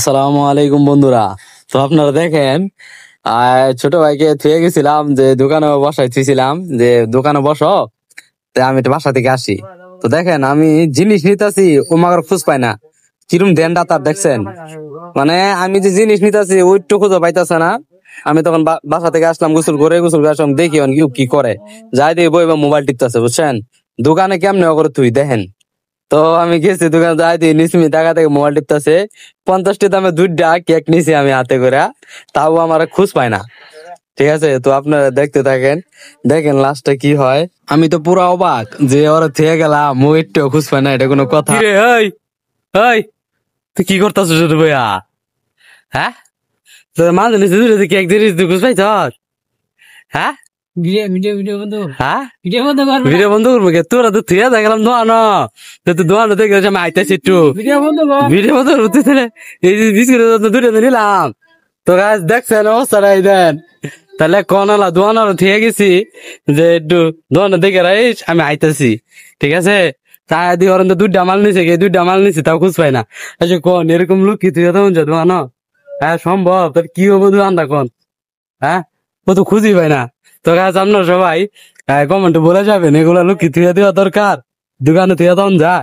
আসসালামু আলাইকুম বন্ধুরা। তো আপনারা দেখেন, ছোট ভাইকে থুয়ে গেছিলাম যে দোকানে বসাই থুইছিলাম যে দোকানে বসো, তাই আমি একটু বাসা থেকে আসি। তো দেখেন আমি জিনিস নিতেছি, ও মাগার খোঁজ পাই না। কিরম ধ্যানটা তার দেখছেন, মানে আমি যে জিনিস নিতেছি ওইটু খুঁজে পাইতেছে না। আমি তখন বাসা থেকে আসলাম, গোসল করে আসলাম, দেখি কি করে। যাই দিয়ে বই বা মোবাইল টিপতেছে, বুঝছেন। দোকানে কেমনে করে তুই দেখেন। তো আমি গেছি দোকানে, যাই দিই নিসমি টাকা থেকে মোবাইল টিপতেছে। 50টি দামে 2টা কেক নিছি আমি হাতে করে, তাও আমার খোঁজ পায় না। ঠিক আছে, তো আপনারা দেখতে থাকেন, দেখেন লাস্টে কি হয়। আমি তো পুরো অবাক যে ওরা থেকে গেলাম, ও একটু খোঁজ পায় না, এটা কোনো কথা রে? এই এই, তুই কি করতেছ ছোট ভাইয়া? হ্যাঁ, তো মাঝে নিচে দূরে কেক দিয়ে তুই খোঁজ পাইছ? হ্যাঁ, ভিডিও ভিডিও ভিডিও বন্ধু হ্যাঁ, ভিডিও বন্ধ করবে ভিডিও বন্ধ করবো কে? তোরা তো তুই দেখলাম দোয়ানো, তো তুই দোয়ানো দেখে আমি আইতেছি একটু ভিডিও বন্ধ কর ভিডিও বন্ধ করতে। এই যে বিস্কুট দূরে নিলাম, তো গাছ দেখছেন অবস্থাটাই দেন। তাহলে কনালা দোয়ানোর ঠিক গেছি যে একটু দোয়ানো দেখে রাইস, আমি আইতেছি। ঠিক আছে, তাই দিয়ে ওর 2টা মাল নিছে, 2টা মাল নিছে, তাও খুঁজ পাই না। আচ্ছা কোন এরকম লোক কি তুই তখন যা দোয়ানো? হ্যাঁ সম্ভব? তোর কি হবো দোয়ানটা কোন? হ্যাঁ, ও তো খুঁজই পাই না। তো গাছ আপনার সবাই কমেন্টে বলে যাবেন এগুলা লোক কি তুই দেওয়া দরকার, দোকানে তুই তখন যা।